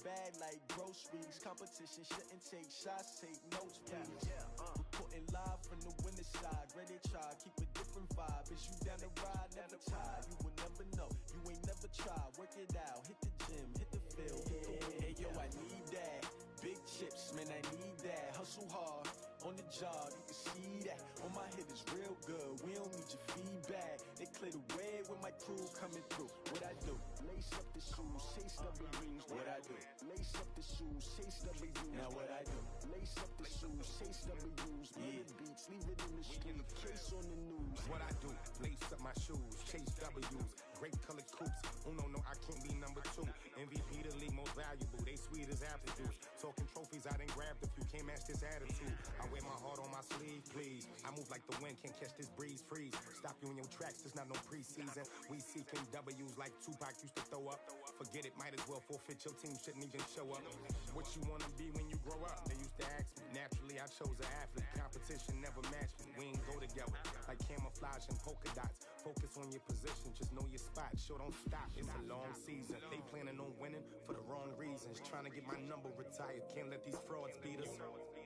bag like groceries. Competition shouldn't take shots, take notes, please. Reporting live from the winner side. Ready to try, keep a different vibe. Is you down the ride, never tired. You will never know, you ain't never tried. Work it out, hit the gym, hit the field, hit the wind. Hey yo, I need that. Big chips, man, I need that. Hustle hard, on the job, you can see that. On my head is real good, we don't need your feedback. They clear the way with my crew coming through. What I do? Lace up the shoes, chase W's. What I do? Lace up the shoes, chase W's. Now what I do? Lace up the shoes, chase W's. Yeah, beats, leave it in the street, case on the news. What I do? Lace up my shoes, chase W's. Great colored coops. Oh no, I can't be number 2. MVP the league most valuable. They sweet as apple juice. Talking trophies, I done grabbed a few. Can't match this attitude. I wear my heart on my sleeve, please. I move like the wind, can't catch this breeze, freeze. Stop you in your tracks, there's not no preseason. We seeking W's like Tupac used to throw up. Forget it, might as well forfeit. Your team shouldn't even show up. What you wanna be when you grow up? They used to ask me. Naturally, I chose an athlete. Competition never matched me. We ain't go together like camouflage and polka dots. Focus on your position, just know your spot. Sure, don't stop. It's a long season. They planning on winning for the wrong reasons. Trying to get my number retired. Can't let these frauds beat us.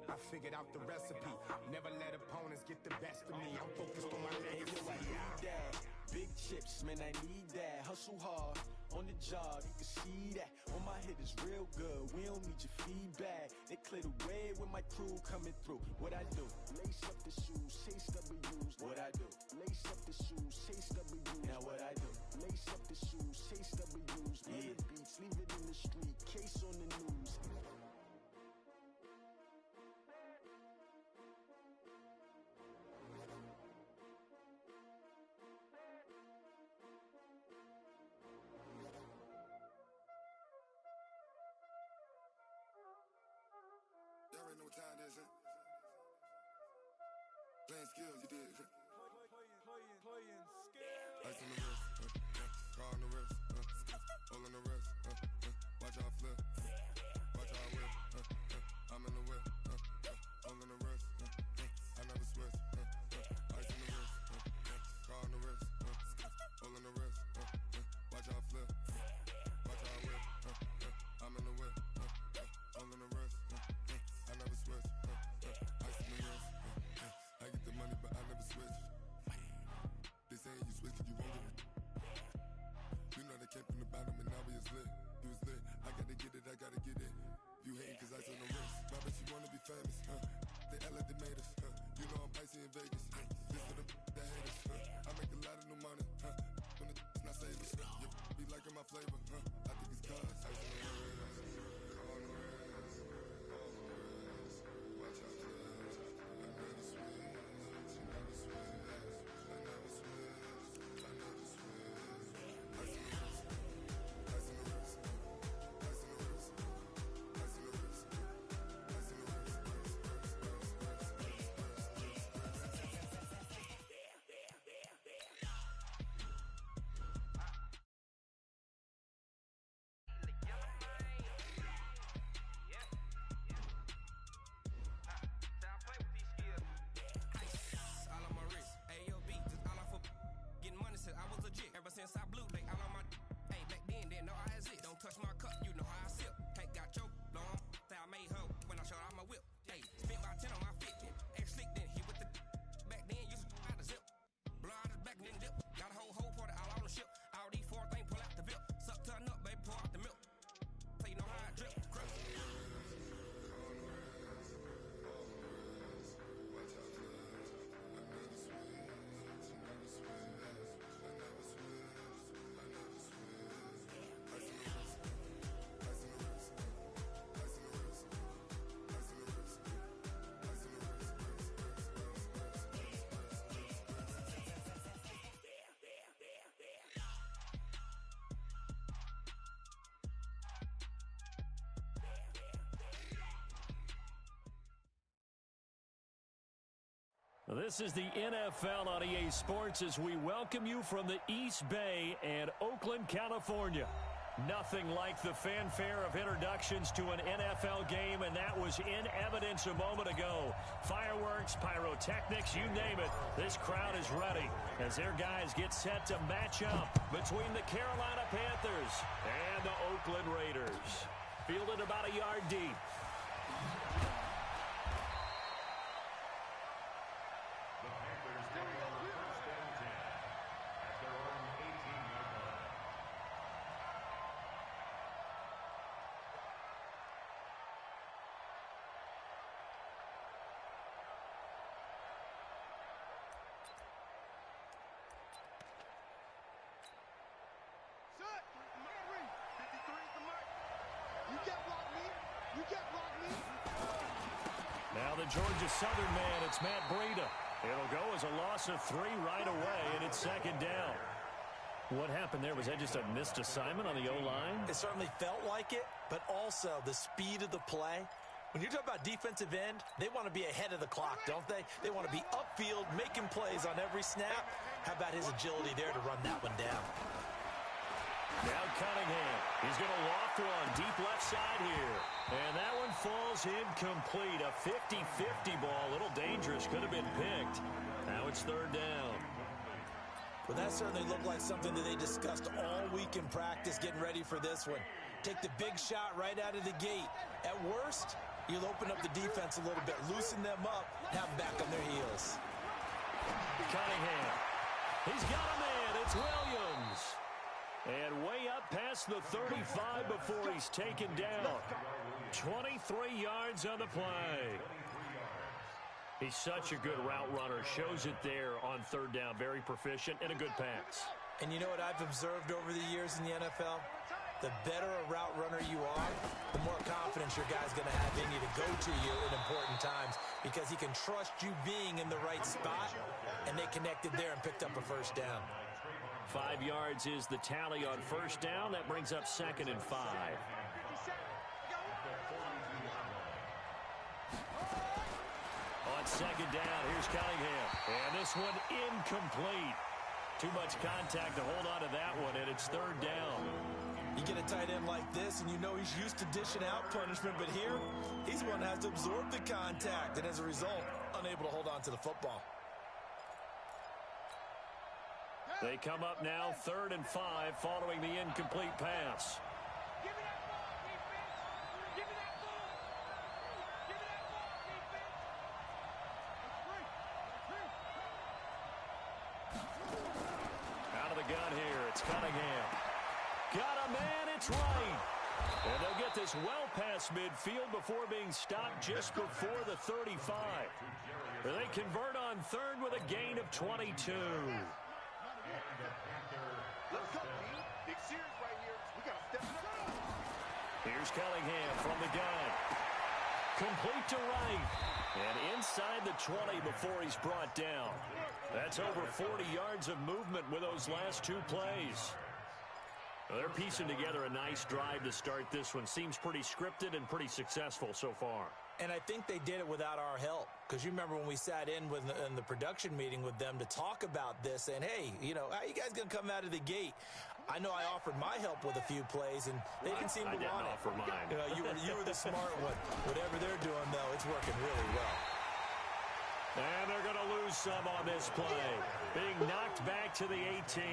I figured out the recipe. Never let opponents get the best of me. I'm focused on my legacy. I need that. Big chips, man, I need that. Hustle hard, on the job, you can see that. On my head is real good, we don't need your feedback. They clear the way with my crew coming through. What I do? Lace up the shoes, chase W's. What I do? Lace up the shoes, chase W's. Now what I do? Lace up the shoes, chase W's. Yeah, beats, leave it in the street, case on the news. Y'all already know what time it is, huh? Playing skills, you did. Playing skills. Ice on the wrist, car on the wrist, hole in the wrist, watch how I flip, watch how I whip, I'm in the whip, hole in the wrist, I never switch, ice on the wrist, car on the wrist, hole in the wrist, watch how I flip, watch how I whip, I'm in the whip, hole in the wrist, I never switch, ice on the wrist, I get the money but I never switch. They saying you switch cause you won't get it. You know they came from the bottom and now we is lit. You was lit, I gotta get it, I gotta get it. You hating cause ice on the wrist. My bitch, you wanna be famous, They act like they made us, You know I'm icy in Vegas, This for the that hate us, I make a lot of new money, When the not saving, You be liking my flavor, I think it's cause ice on the wrist, on the wrist, on the wrist. Watch out, cuz I never switch, you never switch. Since I blew, they all on my hey, back then, didn't know I had it. Don't touch my cup, you know how I sip. Can't got your long, say I made her when I showed out my whip. Hey, spent about 10 on my fit, ex slick, then hit with the back then, used to out the zip. Blow out his back, then dip. Got a whole party all on the ship. All these 4 things, pull out the VIP. Suck, turn up, baby, pour out the milk. So you know how I drip. Crush. This is the NFL on EA Sports as we welcome you from the East Bay and Oakland, California. Nothing like the fanfare of introductions to an NFL game, and that was in evidence a moment ago. Fireworks, pyrotechnics, you name it. This crowd is ready as their guys get set to match up between the Carolina Panthers and the Oakland Raiders. Fielding about a yard deep. Now the Georgia Southern man, it's Matt Breida. It'll go as a loss of 3 right away, and it's second down. What happened there? Was that just a missed assignment on the O-line? It certainly felt like it, but also the speed of the play. When you talk about defensive end, they want to be ahead of the clock, don't they? They want to be upfield, making plays on every snap. How about his agility there to run that one down? Now Cunningham. He's going to loft one deep left side here. And that one falls incomplete. A 50-50 ball. A little dangerous. Could have been picked. Now it's third down. Well, that certainly looked like something that they discussed all week in practice getting ready for this one. Take the big shot right out of the gate. At worst, you'll open up the defense a little bit, loosen them up, have them back on their heels. Cunningham. He's got a man. It's Williams. And way up past the 35 before he's taken down. 23 yards on the play. He's such a good route runner. Shows it there on third down. Very proficient and a good pass. And you know what I've observed over the years in the NFL? The better a route runner you are, the more confidence your guy's going to have in you to go to you in important times because he can trust you being in the right spot, and they connected there and picked up a first down. 5 yards is the tally on first down. That brings up 2nd and 5. On second down, here's Cunningham. And this one incomplete. Too much contact to hold on to that one, and it's third down. You get a tight end like this, and you know he's used to dishing out punishment, but here, he's the one that has to absorb the contact, and as a result, unable to hold on to the football. They come up now 3rd and 5 following the incomplete pass. Give me that ball, defense! Give me that ball! Give me that ball, defense! Out of the gun here, it's Cunningham. Got a man, it's right. And they'll get this well past midfield before being stopped just before the 35. They convert on 3rd with a gain of 22. Let's go, team. Big series right here. We got to step it up. Here's Cunningham from the gun. Complete to right. And inside the 20 before he's brought down. That's over 40 yards of movement with those last 2 plays. Well, they're piecing together a nice drive to start this one. Seems pretty scripted and pretty successful so far. And I think they did it without our help. Because you remember when we sat in the production meeting with them to talk about this, and hey, you know, how you guys going to come out of the gate? I know I offered my help with a few plays, and they didn't seem to want it. I didn't offer mine. You know, you were the smart one. Whatever they're doing, though, it's working really well. And they're going to lose some on this play. Being knocked back to the 18.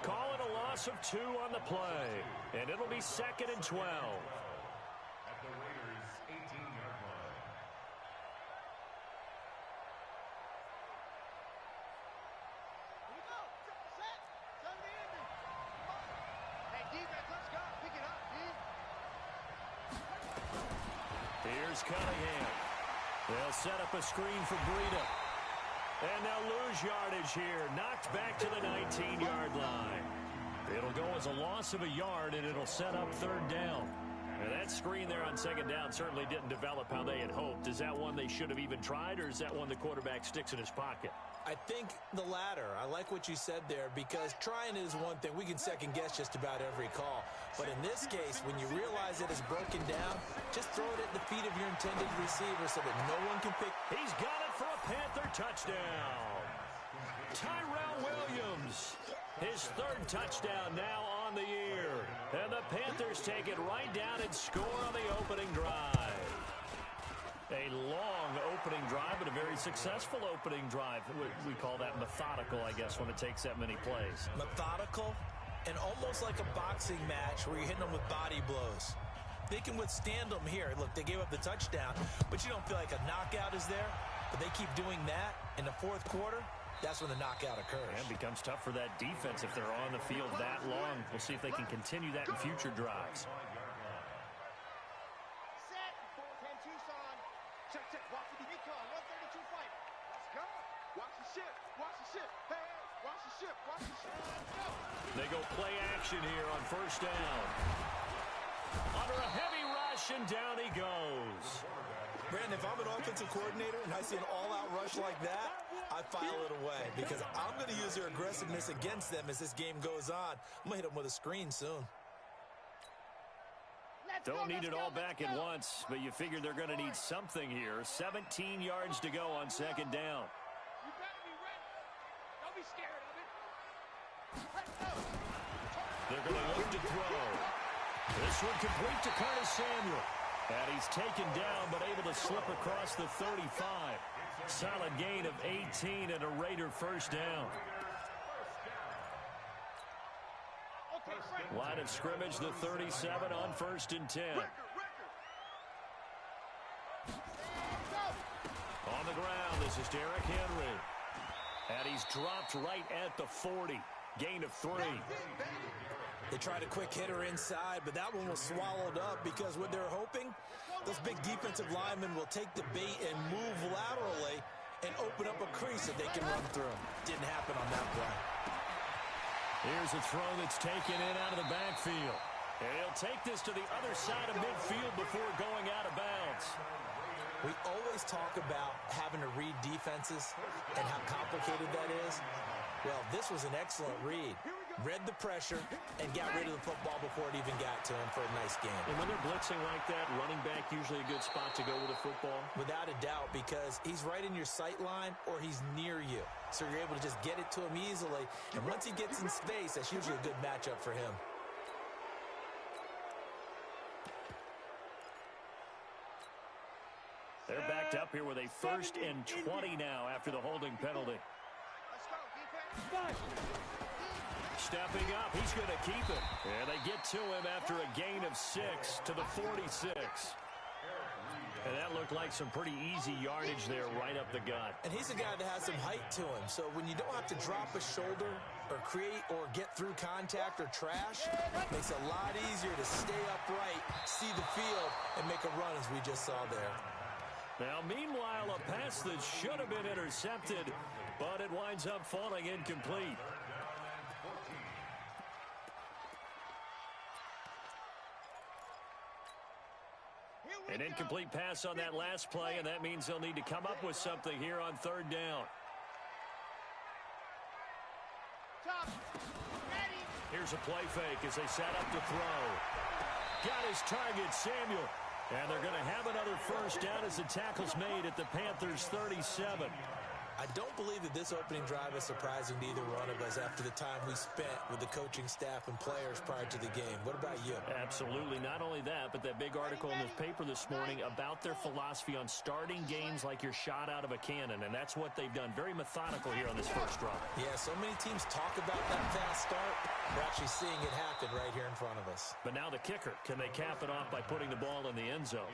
Call it a loss of 2 on the play. And it'll be 2nd and 12. Here's Cunningham. They'll set up a screen for Breida. And they'll lose yardage here. Knocked back to the 19-yard line. It'll go as a loss of a yard, and it'll set up 3rd down. Now, that screen there on 2nd down certainly didn't develop how they had hoped. Is that one they should have even tried, or is that one the quarterback sticks in his pocket? I think the latter. I like what you said there because trying is one thing. We can second guess just about every call. But in this case, when you realize it is broken down, just throw it at the feet of your intended receiver so that no one can pick. He's got it for a Panther touchdown. Tyrell Williams, his 3rd touchdown now on the year. And the Panthers take it right down and score on the opening drive. A long opening drive, but a very successful opening drive. We call that methodical, I guess, when it takes that many plays. Methodical and almost like a boxing match where you're hitting them with body blows. they can withstand them here. Look, they gave up the touchdown, but you don't feel like a knockout is there. But they keep doing that in the fourth quarter. That's when the knockout occurs. And it becomes tough for that defense if they're on the field that long. We'll see if they can continue that in future drives. Set. 410 Tucson. Check, check. Watch for the Yukon. 132 fight. Let's go. Watch the ship. Watch the ship. Hey, hey. Watch the ship. Watch the ship. Let's go. They go play action here on first down. Under a heavy rush, and down he goes. Brandon, if I'm an offensive coordinator and I see an all-out rush like that, I file it away because I'm going to use their aggressiveness against them as this game goes on. I'm going to hit them with a screen soon. Don't need it all back at once, but you figure they're going to need something here. 17 yards to go on second down. You better be ready. Don't be scared of it. Let's go. They're going to look to throw. This one complete to Curtis Samuel. And he's taken down, but able to slip across the 35. Solid gain of 18 and a Raider first down. Line of scrimmage, the 37 on 1st and 10. On the ground, this is Derrick Henry. And he's dropped right at the 40. Gain of 3. They tried a quick hitter inside, but that one was swallowed up because what they're hoping, those big defensive linemen will take the bait and move laterally and open up a crease that they can run through. Didn't happen on that play. Here's a throw that's taken in out of the backfield. And he'll take this to the other side of midfield before going out of bounds. We always talk about having to read defenses and how complicated that is. Well, this was an excellent read. Read the pressure and got rid of the football before it even got to him for a nice game. And when they're blitzing like that, running back usually a good spot to go with a football? Without a doubt, because he's right in your sight line or he's near you. So you're able to just get it to him easily. And once he gets in space, that's usually a good matchup for him. They're backed up here with a 1st and 20 now after the holding penalty. Let's go, defense. Stepping up, he's going to keep it. And they get to him after a gain of 6 to the 46. And that looked like some pretty easy yardage there right up the gut. And he's a guy that has some height to him. So when you don't have to drop a shoulder or create or get through contact or trash, it makes it a lot easier to stay upright, see the field, and make a run as we just saw there. Now, meanwhile, a pass that should have been intercepted, but it winds up falling incomplete. An incomplete pass on that last play, and that means they'll need to come up with something here on 3rd down. Here's a play fake as they set up to throw. Got his target, Samuel. And they're going to have another first down as the tackle's made at the Panthers' 37. I don't believe that this opening drive is surprising to either one of us after the time we spent with the coaching staff and players prior to the game. What about you? Absolutely. Not only that, but that big article in the paper this morning about their philosophy on starting games like you're shot out of a cannon, and that's what they've done. Very methodical here on this first drive. Yeah, so many teams talk about that fast start. We're actually seeing it happen right here in front of us. But now the kicker. Can they cap it off by putting the ball in the end zone?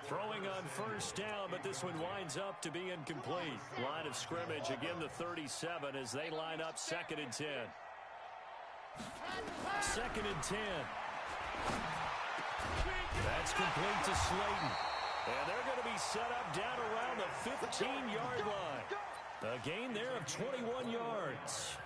Throwing on first down, but this one winds up to be incomplete. Line of scrimmage, again the 37 as they line up 2nd and 10. 2nd and 10. That's complete to Slayton. And they're going to be set up down around the 15-yard line. A gain there of 21 yards.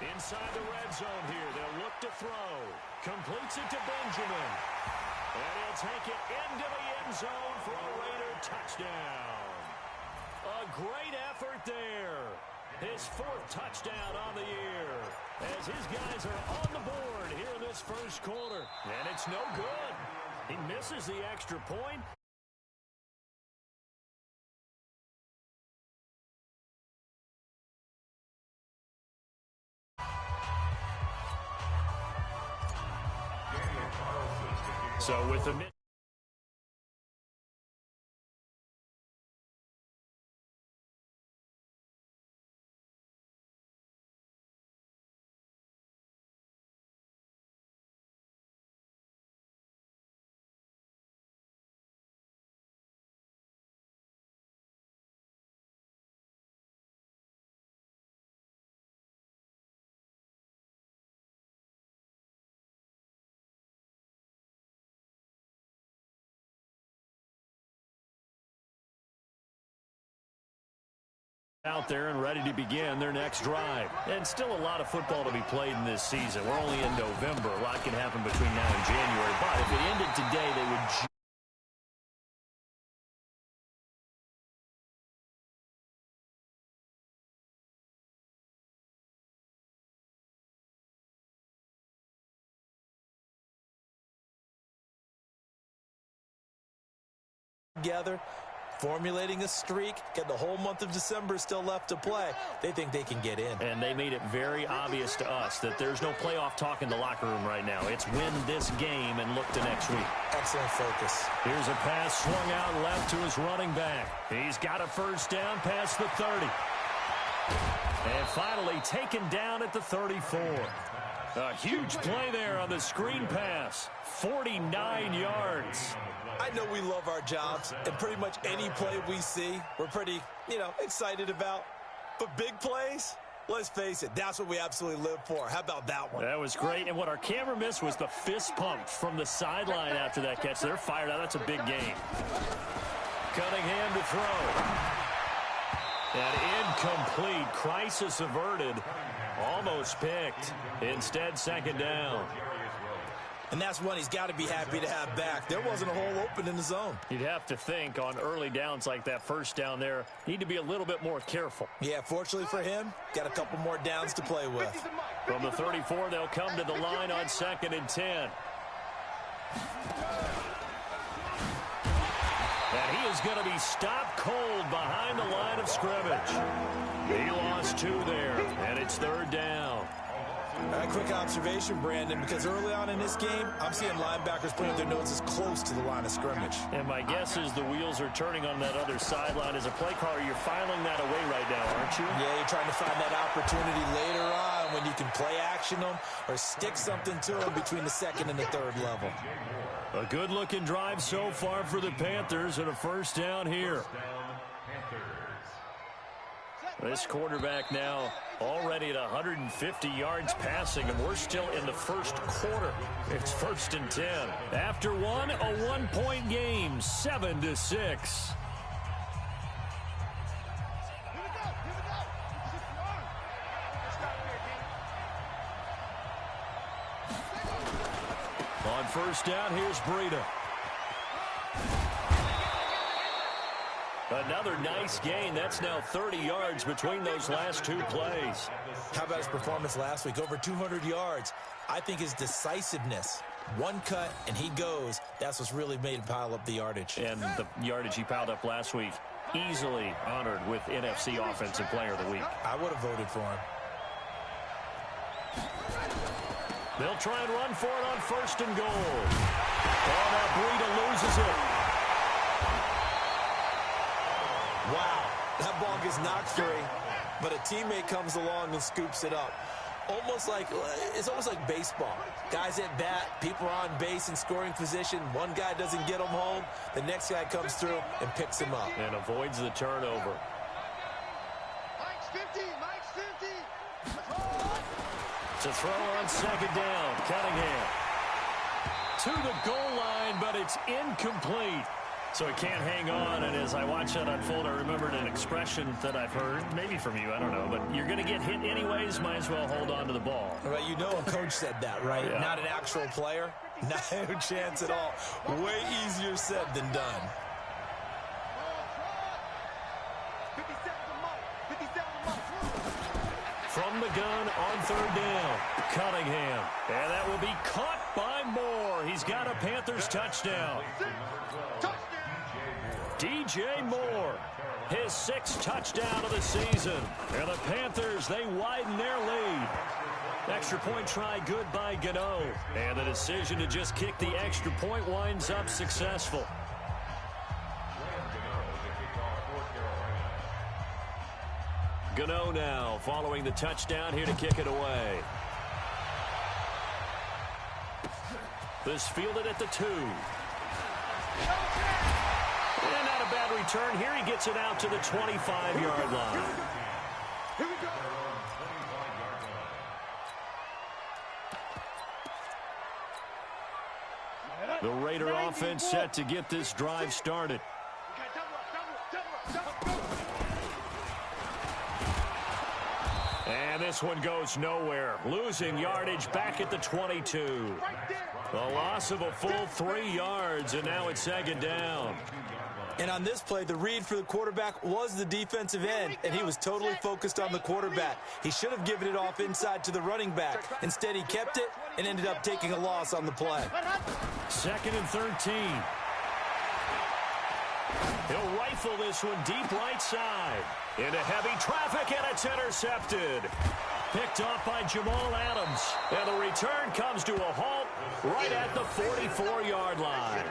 Inside the red zone here. They'll look to throw. Completes it to Benjamin. And he'll take it into the end zone for a Raider touchdown. A great effort there. His 4th touchdown on the year. As his guys are on the board here in this first quarter. And it's no good. He misses the extra point. So with the out there and ready to begin their next drive. And still a lot of football to be played in this season. We're only in November. A lot can happen between now and January. But if it ended today, they would together, formulating a streak, get the whole month of December still left to play. They think they can get in. And they made it very obvious to us that there's no playoff talk in the locker room right now. It's win this game and look to next week. Excellent focus. Here's a pass swung out left to his running back. He's got a first down past the 30. And finally taken down at the 34. A huge play there on the screen pass. 49 yards. I know we love our jobs, and pretty much any play we see, we're pretty, excited about. But big plays, let's face it, that's what we absolutely live for. How about that one? That was great, and what our camera missed was the fist pump from the sideline after that catch. They're fired out. That's a big game. Cunningham to throw. And incomplete. Crisis averted. Almost picked. Instead, second down. And that's one he's got to be happy to have back. There wasn't a hole open in the zone. You'd have to think on early downs like that first down there, need to be a little bit more careful. Yeah, fortunately for him, got a couple more downs to play with. From the 34, they'll come to the line on 2nd and 10. And he is going to be stopped cold behind the line of scrimmage. He lost 2 there, and it's 3rd down. A quick observation, Brandon, because early on in this game, I'm seeing linebackers putting their noses close to the line of scrimmage. And my guess is the wheels are turning on that other sideline. As a play caller, you're filing that away right now, aren't you? Yeah, you're trying to find that opportunity later on when you can play action them or stick something to them between the 2nd and the 3rd level. A good-looking drive so far for the Panthers and a first down here. This quarterback now already at 150 yards passing, and we're still in the first quarter. It's 1st and 10. After one, a 1-point game, 7-6. On first down, here's Breida. Another nice gain. That's now 30 yards between those last 2 plays. How about his performance last week? Over 200 yards. I think his decisiveness, one cut and he goes, that's what's really made him pile up the yardage. And the yardage he piled up last week, easily honored with NFC Offensive Player of the Week. I would have voted for him. They'll try and run for it on 1st and goal. Oh, now Breida loses it. Wow, that ball gets knocked free, but a teammate comes along and scoops it up. It's almost like baseball. Guys at bat, people are on base in scoring position. One guy doesn't get him home. The next guy comes through and picks him up. And avoids the turnover. Mike's 50, Mike's 50. To throw on 2nd down, Cunningham. To the goal line, but it's incomplete. So it can't hang on, and as I watch that unfold, I remembered an expression that I've heard, maybe from you, I don't know, but you're going to get hit anyways, might as well hold on to the ball. Right, a coach said that, right? Yeah. Not an actual player. No chance at all. Way easier said than done. 57 to Mike. From the gun on 3rd down, Cunningham. And that will be caught by Moore. He's got a Panthers touchdown. DJ Moore, his 6th touchdown of the season. And the Panthers, they widen their lead. Extra point try good by Gano. And the decision to just kick the extra point winds up successful. Gano now following the touchdown here to kick it away. This fielded at the 2. And not a bad return. Here he gets it out to the 25-yard line. Here we go. The Raider offense set to get this drive started. this one goes nowhere. Losing yardage back at the 22. A loss of a full 3 yards, and now it's second down. And on this play, the read for the quarterback was the defensive end, and he was totally focused on the quarterback. He should have given it off inside to the running back. Instead, he kept it and ended up taking a loss on the play. 2nd and 13. He'll rifle this one deep right side. Into heavy traffic, and it's intercepted. Picked off by Jamal Adams. And the return comes to a halt right at the 44-yard line.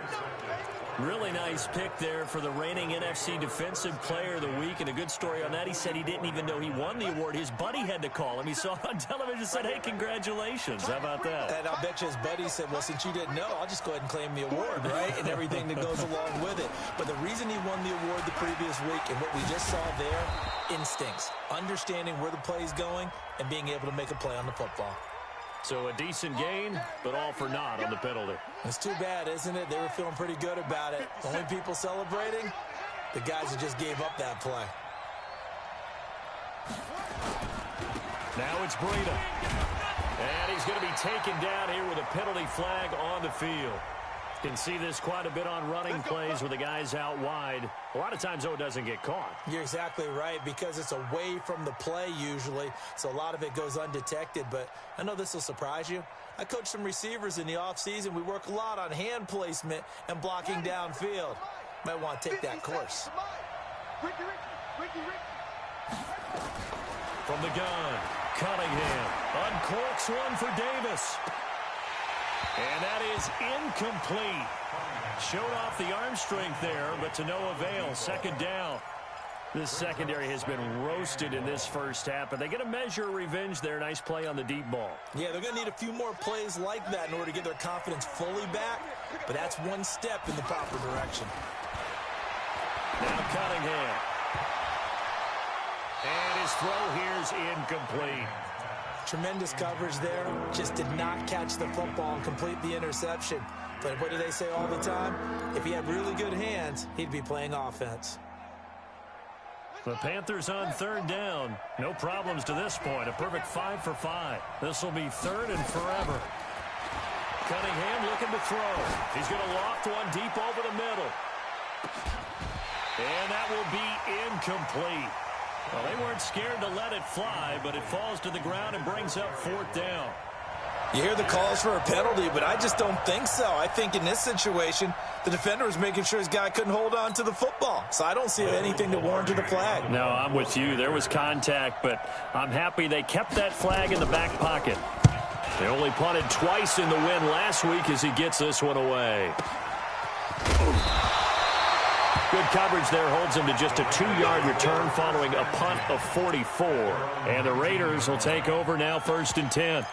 Really nice pick there for the reigning NFC Defensive Player of the Week. And a good story on that, he said he didn't even know he won the award. His buddy had to call him. He saw it on television and said, hey, congratulations. How about that? And I'll bet you his buddy said, well, since you didn't know, I'll just go ahead and claim the award, right? And everything that goes along with it. But the reason he won the award the previous week and what we just saw there, instincts, understanding where the play is going and being able to make a play on the football. So a decent gain, but all for naught on the penalty. It's too bad, isn't it? They were feeling pretty good about it. Only people celebrating, the guys who just gave up that play. Now it's Breida. And he's going to be taken down here with a penalty flag on the field. You can see this quite a bit on running plays with the guys out wide. A lot of times, though, it doesn't get caught. You're exactly right, because it's away from the play usually, so a lot of it goes undetected. But I know this will surprise you. I coach some receivers in the offseason. We work a lot on hand placement and blocking downfield. Might want to take that course. From the gun, Cunningham uncorks one for Davis. And that is incomplete. Showed off the arm strength there, but to no avail. Second down. This secondary has been roasted in this first half, but they get a measure of revenge there. Nice play on the deep ball. Yeah, they're going to need a few more plays like that in order to get their confidence fully back, but that's one step in the proper direction. Now Cunningham. And his throw here's incomplete. Tremendous coverage there. Just did not catch the football and complete the interception. But what do they say all the time? If he had really good hands, he'd be playing offense. The Panthers on third down. No problems to this point. A perfect 5 for 5. This will be third and forever. Cunningham looking to throw. He's going to loft one deep over the middle. And that will be incomplete. Well, they weren't scared to let it fly, but it falls to the ground and brings up fourth down. You hear the calls for a penalty, but I just don't think so. I think in this situation, the defender was making sure his guy couldn't hold on to the football. So I don't see anything to warrant the flag. No, I'm with you. There was contact, but I'm happy they kept that flag in the back pocket. They only punted twice in the win last week as he gets this one away. Good coverage there holds him to just a 2-yard return following a punt of 44. And the Raiders will take over now, 1st and 10.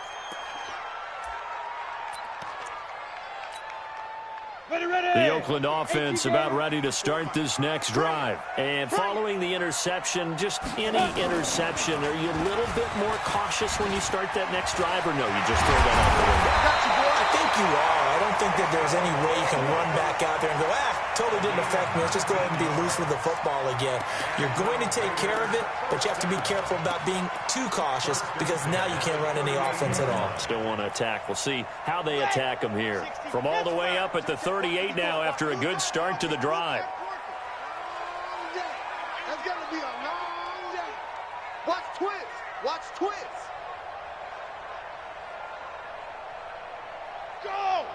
The Oakland offense about ready to start this next drive. And following the interception, just any interception, are you a little bit more cautious when you start that next drive, or no, you just throw that out the window? I think you are. I don't think that there's any way you can run back out there and go, totally didn't affect me. Let's just go ahead and be loose with the football again. You're going to take care of it, but you have to be careful about being too cautious because now you can't run any offense at all. Still want to attack. We'll see how they attack them here. From all the way up at the 38 now after a good start to the drive. That's going to be a long day. Watch twist. Watch twist. Go.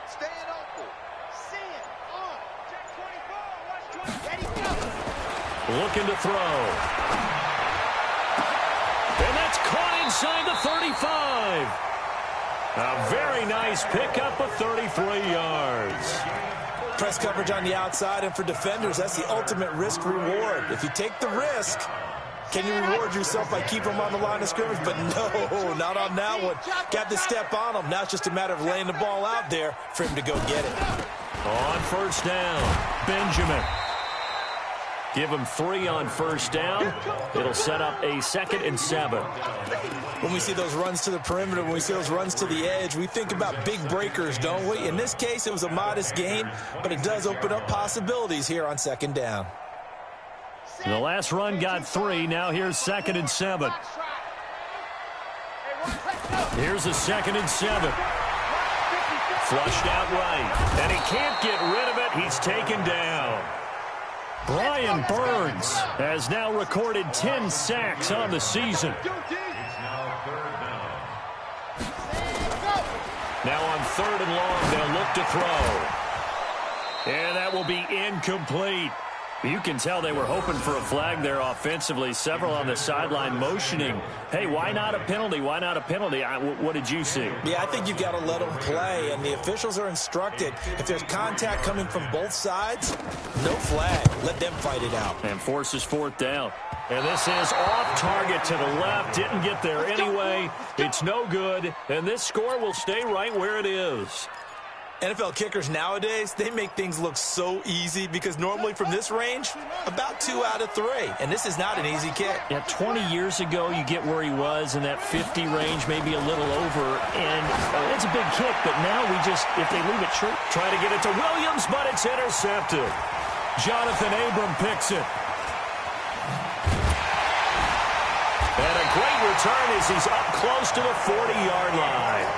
Stand open. Send on. Check 24. Watch 20. Ready, go. Looking to throw. And that's caught inside the 35. A very nice pickup of 33 yards. Press coverage on the outside, and for defenders, that's the ultimate risk-reward. If you take the risk, can you reward yourself by keeping them on the line of scrimmage? But no, not on that one. Got to step on them. Now it's just a matter of laying the ball out there for him to go get it. On first down, Benjamin. Give him 3 on first down. It'll set up a 2nd and 7. When we see those runs to the perimeter, when we see those runs to the edge, we think about big breakers, don't we? In this case, it was a modest gain, but it does open up possibilities here on 2nd down. The last run got 3. Now here's 2nd and 7. Here's a 2nd and 7. Flushed out right, and he can't get rid of it. He's taken down. Brian Burns has now recorded 10 sacks on the season. Now on 3rd and long, they'll look to throw. And that will be incomplete. You can tell they were hoping for a flag there offensively. Several on the sideline motioning, hey, why not a penalty? Why not a penalty? What did you see? Yeah, I think you've got to let them play, and the officials are instructed. If there's contact coming from both sides, no flag. Let them fight it out. And forces 4th down. And this is off target to the left. Didn't get there anyway. It's no good, and this score will stay right where it is. NFL kickers nowadays, they make things look so easy because normally from this range, about 2 out of 3. And this is not an easy kick. Yeah, 20 years ago, you get where he was in that 50 range, maybe a little over. And it's a big kick, but now we just, if they leave it short, try to get it to Williams, but it's intercepted. Jonathan Abram picks it. And a great return as he's up close to the 40-yard line.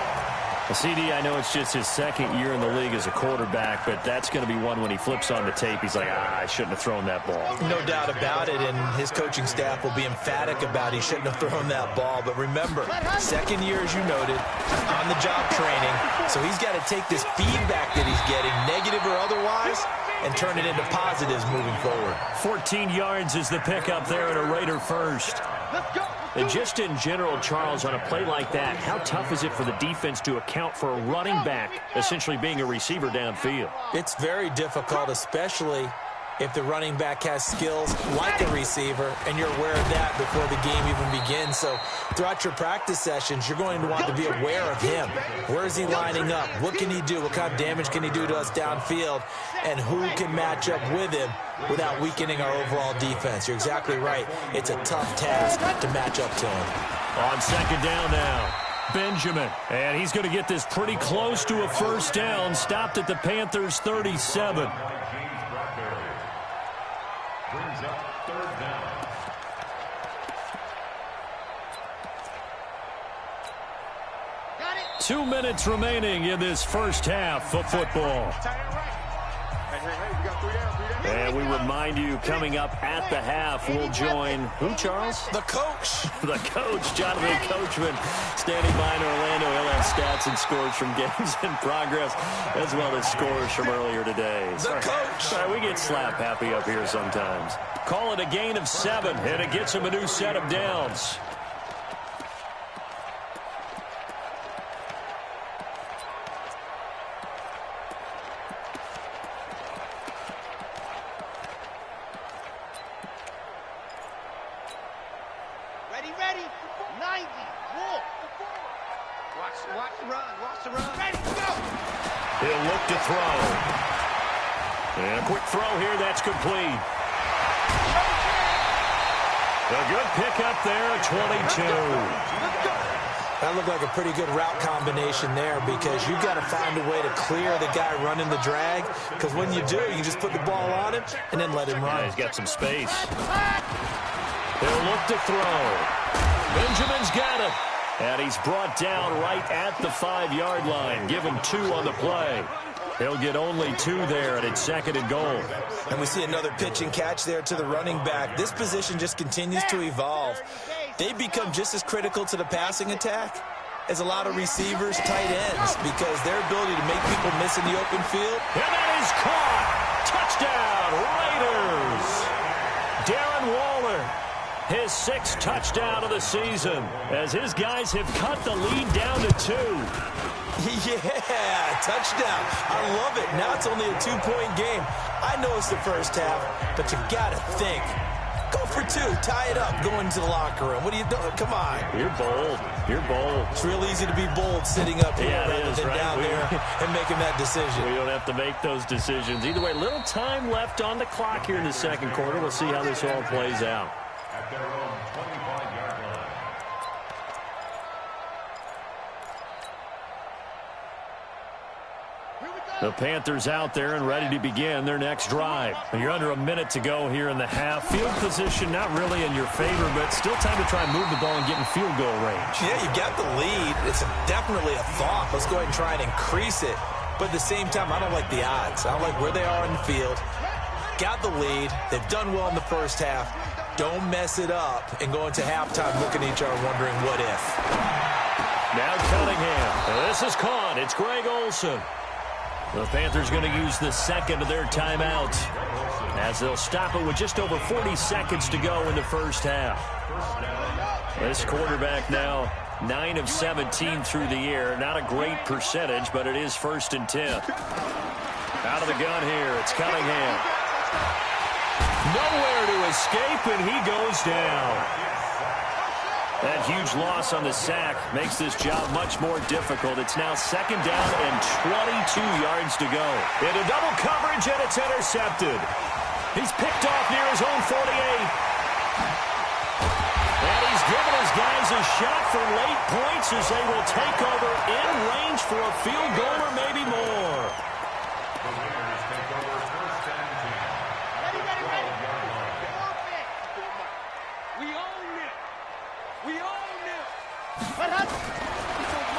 CD, I know it's just his 2nd year in the league as a quarterback, but that's going to be one when he flips on the tape. He's like, I shouldn't have thrown that ball. No doubt about it, and his coaching staff will be emphatic about he shouldn't have thrown that ball. But remember, 2nd year, as you noted, on-the-job training, so he's got to take this feedback that he's getting, negative or otherwise, and turn it into positives moving forward. 14 yards is the pickup there at a Raider first. And just in general, Charles, on a play like that, how tough is it for the defense to account for a running back essentially being a receiver downfield? It's very difficult, especially if the running back has skills like a receiver, and you're aware of that before the game even begins. So throughout your practice sessions, you're going to want to be aware of him. Where is he lining up? What can he do? What kind of damage can he do to us downfield? And who can match up with him without weakening our overall defense? You're exactly right. It's a tough task to match up to him. On 2nd down now, Benjamin. And he's going to get this pretty close to a 1st down. Stopped at the Panthers' 37. Brings up 3rd down. Got it. 2 minutes remaining in this first half of football. And we remind you, coming up at the half, we'll join who, Charles? The coach. The coach, Jonathan Coachman, standing by in Orlando. He'll have stats and scores from games in progress, as well as scores from earlier today. The coach. Sorry, we get slap happy up here sometimes. Call it a gain of 7, and it gets him a new set of downs. Ready. 90. Walk. Watch the run. Watch the run. Ready, go. He'll look to throw. And a quick throw here. That's complete. A good pickup there at 22. That looked like a pretty good route combination there because you've got to find a way to clear the guy running the drag, because when you do, you just put the ball on him and then let him run. Yeah, he's got some space. He'll look to throw. Benjamin's got it. And he's brought down right at the 5-yard line. Give him 2 on the play. He'll get only 2 there, and it's 2nd and goal. And we see another pitch and catch there to the running back. This position just continues to evolve. They become just as critical to the passing attack as a lot of receivers, tight ends, because their ability to make people miss in the open field. And that is caught. Touchdown, Raiders. Darren Waller, his 6th touchdown of the season, as his guys have cut the lead down to 2. Yeah, touchdown. I love it. Now it's only a 2-point game. I know it's the first half, but you got to think. Go for 2. Tie it up. Go into the locker room. What are you doing? Come on. You're bold. You're bold. It's real easy to be bold sitting up here rather than down there and making that decision. We don't have to make those decisions. Either way, little time left on the clock here in the second quarter. We'll see how this all plays out. At their own 25-yard line. Here we go. The Panthers out there and ready to begin their next drive. You're under a minute to go here in the half. Field position not really in your favor, but still time to try and move the ball and get in field goal range. Yeah, you got the lead. It's definitely a thought. Let's go ahead and try and increase it. But at the same time, I don't like the odds. I don't like where they are in the field. Got the lead. They've done well in the first half. Don't mess it up and go into halftime looking at each other wondering what if. Now Cunningham. This is caught. It's Greg Olsen. The Panthers going to use the second of their timeouts as they'll stop it with just over 40 seconds to go in the first half. This quarterback now 9 of 17 through the air. Not a great percentage, but it is 1st and 10. Out of the gun here, it's Cunningham. Nowhere to escape, and he goes down. That huge loss on the sack makes this job much more difficult. It's now 2nd down and 22 yards to go. Into double coverage, and it's intercepted. He's picked off near his own 48. And he's given his guys a shot for late points as they will take over in range for a field goal or maybe more. The Raiders take over 1st and 10. Ready. We own it. We own it.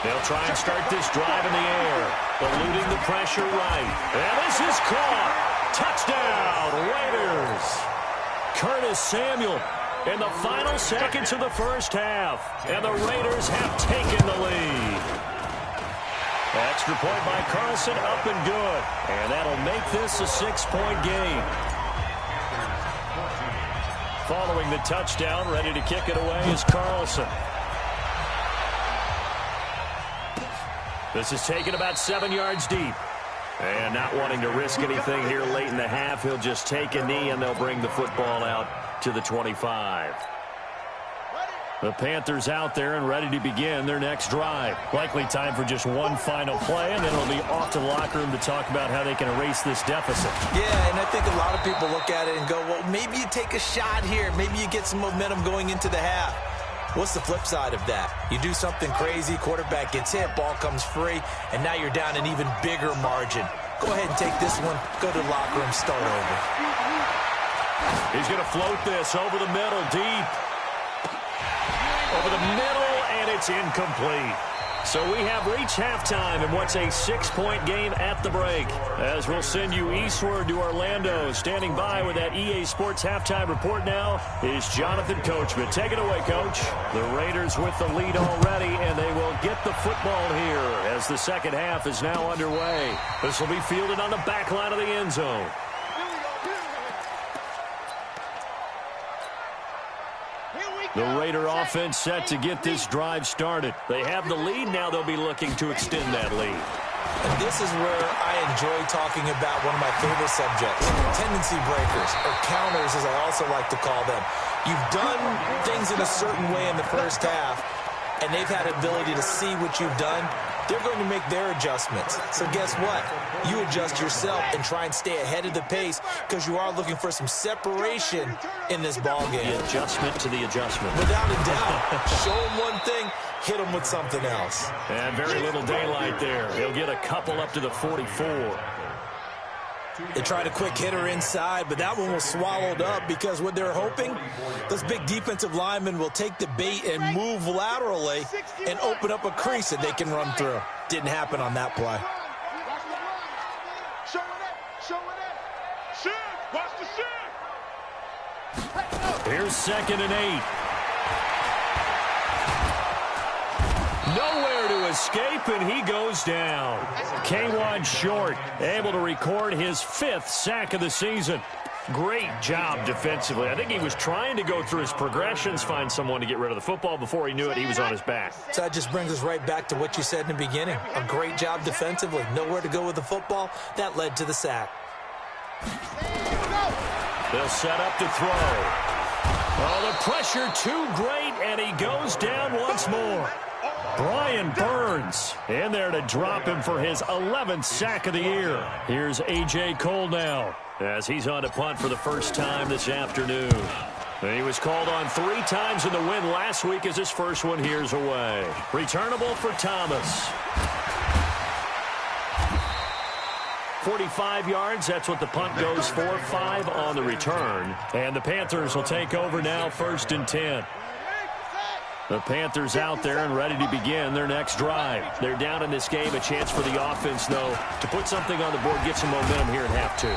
They'll try and start this drive in the air, eluding the pressure right. And this is caught. Touchdown, Raiders. Curtis Samuel in the final seconds of the first half. And the Raiders have taken the lead. Extra point by Carlson, up and good. And that'll make this a 6-point game. Following the touchdown, ready to kick it away is Carlson. This is taken about 7 yards deep. And not wanting to risk anything here late in the half, he'll just take a knee and they'll bring the football out to the 25. The Panthers out there and ready to begin their next drive. Likely time for just one final play, and then it'll be off to the locker room to talk about how they can erase this deficit. Yeah, and I think a lot of people look at it and go, well, maybe you take a shot here. Maybe you get some momentum going into the half. What's the flip side of that? You do something crazy, quarterback gets hit, ball comes free, and now you're down an even bigger margin. Go ahead and take this one, go to the locker room, start over. He's going to float this over the middle, deep. Over the middle, and it's incomplete. So we have reached halftime in what's a 6-point game at the break. As we'll send you eastward to Orlando. Standing by with that EA Sports halftime report now is Jonathan Coachman. Take it away, Coach. The Raiders with the lead already, and they will get the football here as the second half is now underway. This will be fielded on the back line of the end zone. The Raider offense set to get this drive started. They have the lead. Now they'll be looking to extend that lead. And this is where I enjoy talking about one of my favorite subjects, tendency breakers, or counters as I also like to call them. You've done things in a certain way in the first half, and they've had the ability to see what you've done. They're going to make their adjustments. So guess what? You adjust yourself and try and stay ahead of the pace because you are looking for some separation in this ball game. The adjustment to the adjustment. Without a doubt. Show them one thing, hit them with something else. And very little daylight there. He'll get a couple up to the 44. They tried a quick hitter inside, but that one was swallowed up because what they're hoping, those big defensive linemen will take the bait and move laterally and open up a crease that they can run through. Didn't happen on that play. Here's 2nd and 8. Nowhere to escape, and he goes down. K'Wan Short able to record his 5th sack of the season. Great job defensively. I think he was trying to go through his progressions, find someone to get rid of the football. Before he knew it, he was on his back. So that just brings us right back to what you said in the beginning. A great job defensively. Nowhere to go with the football. That led to the sack. They'll set up to throw. Oh, the pressure too great, and he goes down once more. Brian Burns in there to drop him for his 11th sack of the year. Here's A.J. Cole now as he's on to punt for the first time this afternoon. He was called on 3 times in the win last week as his first one here's away. Returnable for Thomas. 45 yards. That's what the punt goes for. 5 on the return. And the Panthers will take over now, 1st and 10. The Panthers out there and ready to begin their next drive. They're down in this game. A chance for the offense, though, to put something on the board, get some momentum here at half 2.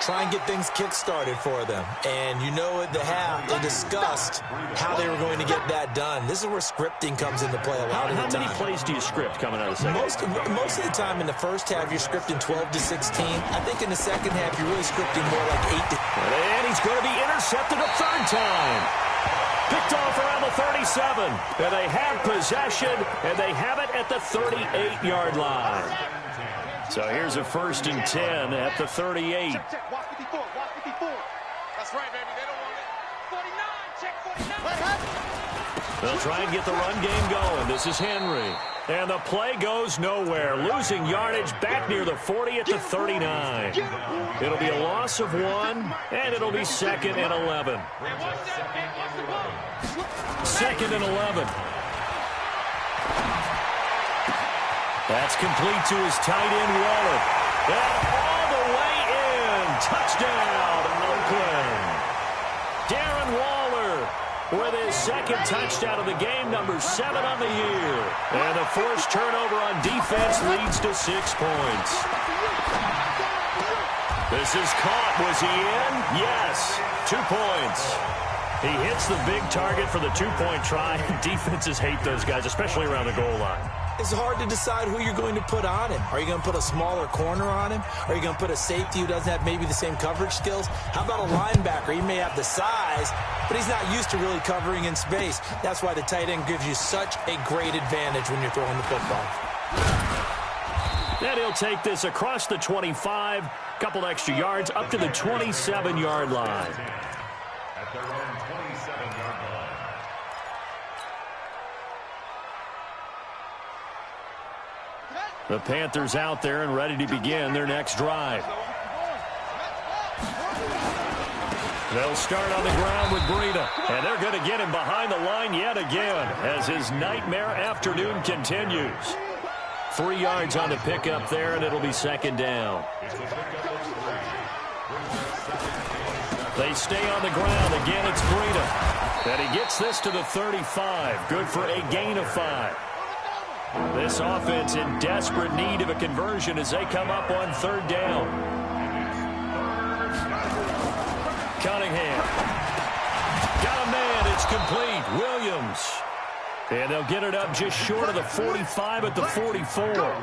Try and get things kick-started for them. And you know at the half, they discussed how they were going to get that done. This is where scripting comes into play a lot of the time. How many plays do you script coming out of the second? Most of the time in the first half, you're scripting 12 to 16. I think in the second half, you're really scripting more like 8 to... And he's going to be intercepted a 3rd time. Picked off around the 37. And they have possession, and they have it at the 38-yard line. So here's a 1st and 10 at the 38. Check, check. Watch 54. Watch 54. That's right, baby. They don't want it. 49. Check 49. They'll try and get the run game going. This is Henry. And the play goes nowhere. Losing yardage back near the 40 at the 39. It'll be a loss of 1, and it'll be 2nd and 11. 2nd and 11. That's complete to his tight end, Waller. And all the way in. Touchdown, Oakland. Darren Waller with his 2nd touchdown of the game, number 7 on the year. And the forced turnover on defense leads to 6 points. This is caught. Was he in? Yes. 2 points. He hits the big target for the 2-point try. Defenses hate those guys, especially around the goal line. It's hard to decide who you're going to put on him. Are you going to put a smaller corner on him? Are you going to put a safety who doesn't have maybe the same coverage skills? How about a linebacker? He may have the size, but he's not used to really covering in space. That's why the tight end gives you such a great advantage when you're throwing the football. And he'll take this across the 25, couple extra yards, up to the 27-yard line. At their own 27-yard line. The Panthers out there and ready to begin their next drive. They'll start on the ground with Breida, and they're going to get him behind the line yet again as his nightmare afternoon continues. 3 yards on the pickup there, and it'll be 2nd down. They stay on the ground. Again, it's Breida. And he gets this to the 35. Good for a gain of 5. This offense in desperate need of a conversion as they come up on 3rd down. Cunningham. Got a man. It's complete. Williams. And they'll get it up just short of the 45 at the 44.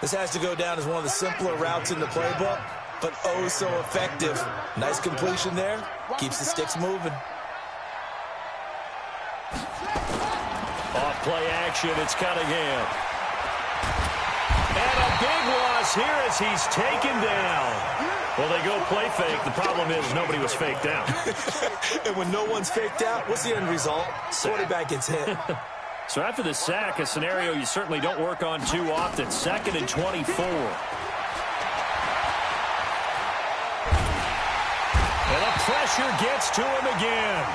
This has to go down as one of the simpler routes in the playbook, but oh so effective. Nice completion there. Keeps the sticks moving. Off play action, it's Cunningham. And a big loss here as he's taken down. Well, they go play fake. The problem is nobody was faked out. And when no one's faked out, what's the end result? Quarterback gets hit. So after the sack, a scenario you certainly don't work on too often. 2nd and 24. And the pressure gets to him again.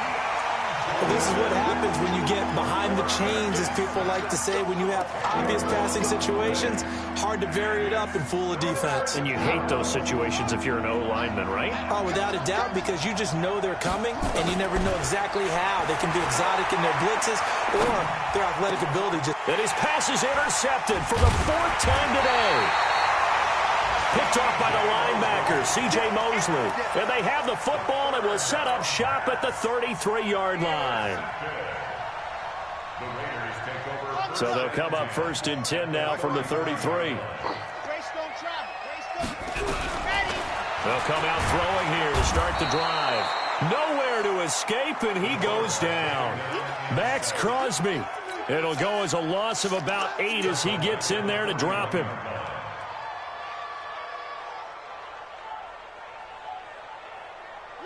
Well, this is what happens when you get behind the chains, as people like to say. When you have obvious passing situations, hard to vary it up and fool a defense. And you hate those situations if you're an O-lineman, right? Oh, without a doubt, because you just know they're coming, and you never know exactly how. They can be exotic in their blitzes, or their athletic ability just... And his pass is intercepted for the 4th time today. Picked off by the linebacker, C.J. Mosley. And they have the football and will set up shop at the 33-yard line. So they'll come up 1st and 10 now from the 33. They'll come out throwing here to start the drive. Nowhere to escape, and he goes down. Max Crosby. It'll go as a loss of about 8 as he gets in there to drop him.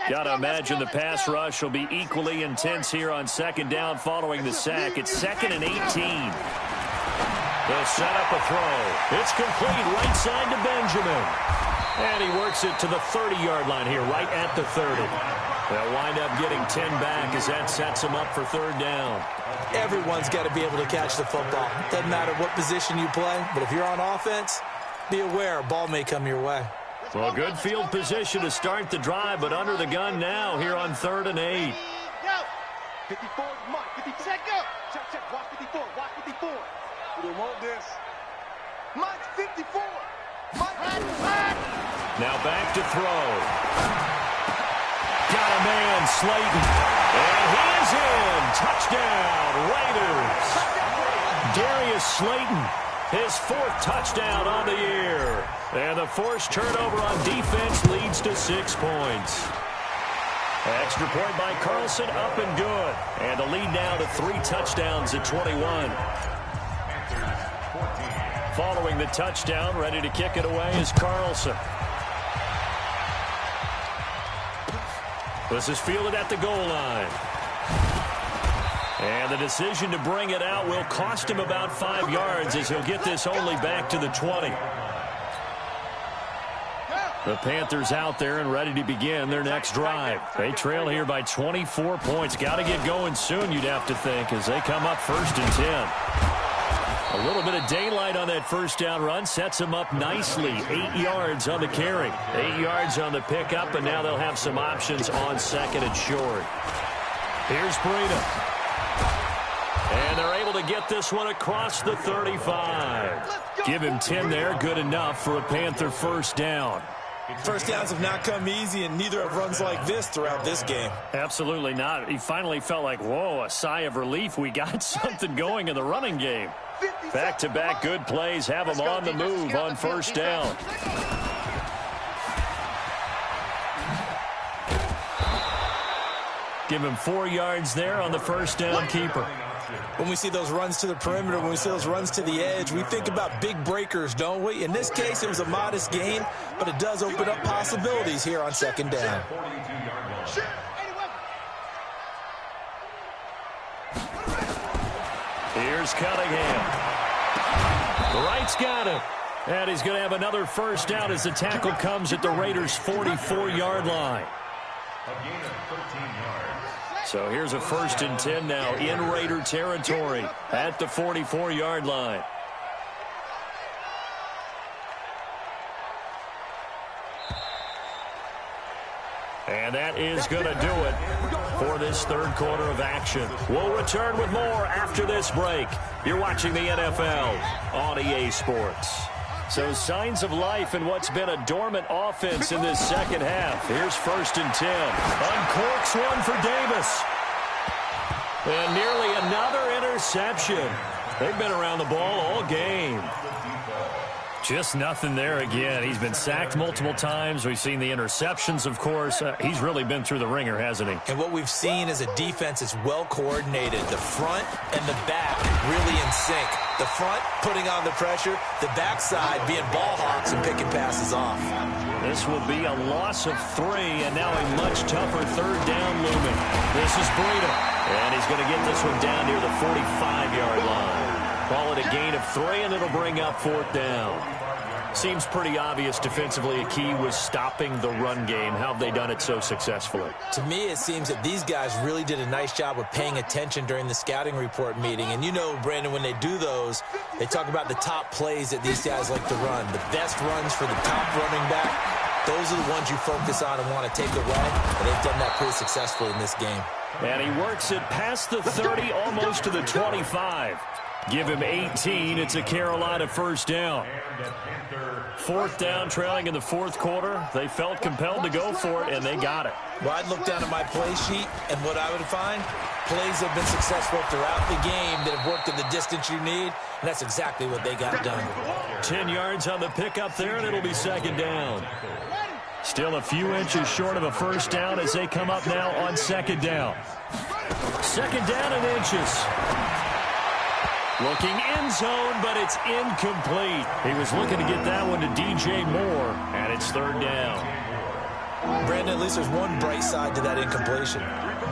Got to imagine the pass rush will be equally intense here on 2nd down following the sack. It's 2nd and 18. They'll set up a throw. It's complete right side to Benjamin. And he works it to the 30-yard line here, right at the 30. They'll wind up getting 10 back as that sets them up for 3rd down. Everyone's got to be able to catch the football. Doesn't matter what position you play, but if you're on offense, be aware, a ball may come your way. Well, good field position to start the drive, but under the gun now here on 3rd and 8. Go. 54, Mike. 50, check, go. Check. Watch 54. Watch 54. We don't want this. Mike 54. Mike. Now back to throw. Got a man, Slayton. And he is in. Touchdown, Raiders. Darius Slayton, his 4th touchdown on the year. And the forced turnover on defense leads to 6 points. Extra point by Carlson, up and good. And the lead now to 3 touchdowns at 21. Following the touchdown, ready to kick it away is Carlson. This is fielded at the goal line. And the decision to bring it out will cost him about 5 yards as he'll get this only back to the 20. The Panthers out there and ready to begin their next drive. They trail here by 24 points. Got to get going soon, you'd have to think, as they come up 1st and 10. A little bit of daylight on that first down run sets them up nicely. 8 yards on the carry, 8 yards on the pickup, and now they'll have some options on 2nd and short. Here's Breida. And they're able to get this one across the 35. Give him 10 there, good enough for a Panther first down. First downs have not come easy, and neither have runs like this throughout this game. Absolutely not. He finally felt like, whoa, a sigh of relief. We got something going in the running game. Back-to-back good plays have him on the move on first down. Give him 4 yards there on the first down keeper. When we see those runs to the perimeter, when we see those runs to the edge, we think about big breakers, don't we? In this case, it was a modest gain, but it does open up possibilities here on 2nd down. Here's Cunningham. Wright's got him. And he's going to have another first down as the tackle comes at the Raiders' 44-yard line. So here's a 1st and 10 now in Raider territory at the 44-yard line. And that is going to do it for this 3rd quarter of action. We'll return with more after this break. You're watching the NFL on EA Sports. So signs of life in what's been a dormant offense in this second half. Here's 1st and 10. Uncorks one for Davis. And nearly another interception. They've been around the ball all game. Just nothing there again. He's been sacked multiple times. We've seen the interceptions, of course. He's really been through the ringer, hasn't he? And what we've seen is a defense that's well coordinated. The front and the back really in sync. The front putting on the pressure, the backside being ball hawks and picking passes off. This will be a loss of 3, and now a much tougher 3rd down looming. This is Breida, and he's going to get this one down near the 45-yard line. Call it a gain of 3, and it'll bring up 4th down. Seems pretty obvious defensively a key was stopping the run game. How have they done it so successfully? To me, it seems that these guys really did a nice job of paying attention during the scouting report meeting. And you know, Brandon, when they do those, they talk about the top plays that these guys like to run. The best runs for the top running back, those are the ones you focus on and want to take away. And they've done that pretty successfully in this game. And he works it past the 30, almost to the 25. Give him 18. It's a Carolina first down. 4th down, trailing in the 4th quarter. They felt compelled to go for it, and they got it. Well, I'd look down at my play sheet, and what I would find, plays have been successful throughout the game that have worked at the distance you need, and that's exactly what they got done. 10 yards on the pickup there, and it'll be 2nd down. Still a few inches short of a first down as they come up now on 2nd down. 2nd down and inches. Looking end zone, but it's incomplete. He was looking to get that one to DJ Moore, and it's 3rd down. Brandon, at least there's one bright side to that incompletion.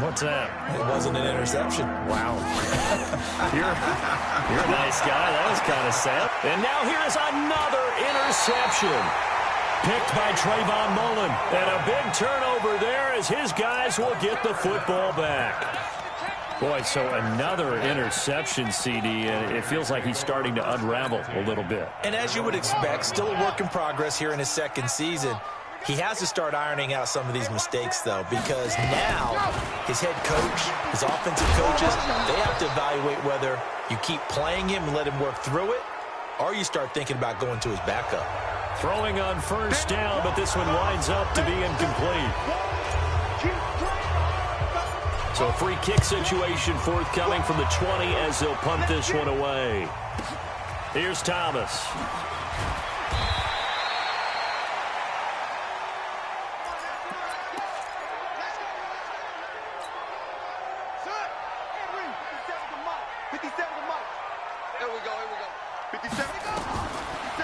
What's that? It wasn't an interception. Wow. You're a nice guy. That was kind of sad. And now here is another interception. Picked by Trayvon Mullen. And a big turnover there as his guys will get the football back. Boy, so another interception, CD, and it feels like he's starting to unravel a little bit. And as you would expect, still a work in progress here in his second season. He has to start ironing out some of these mistakes, though, because now his head coach, his offensive coaches, they have to evaluate whether you keep playing him and let him work through it, or you start thinking about going to his backup. Throwing on first down, but this one winds up to be incomplete. So a free kick situation forthcoming from the 20 as they'll punt this one away. Here's Thomas.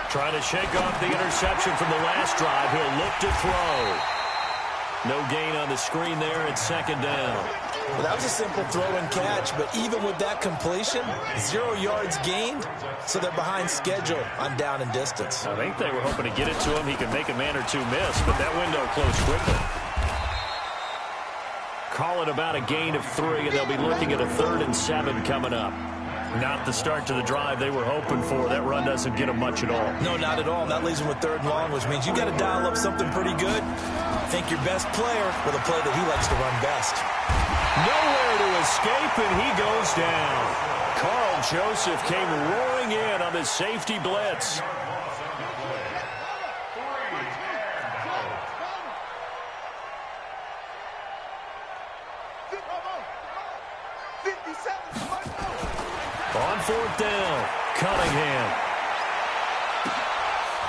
Trying to shake off the interception from the last drive. He'll look to throw. No gain on the screen there. It's second down. Well, that was a simple throw and catch, but even with that completion, 0 yards gained, so they're behind schedule on down and distance. I think they were hoping to get it to him. He could make a man or two miss, but that window closed quickly. Call it about a gain of 3, and they'll be looking at a 3rd and 7 coming up. Not the start to the drive they were hoping for. That run doesn't get them much at all. No, not at all. And that leaves them with 3rd and long, which means you got to dial up something pretty good. Think your best player with a play that he likes to run best. Nowhere to escape, and he goes down. Carl Joseph came roaring in on the safety blitz. On 4th down, Cunningham.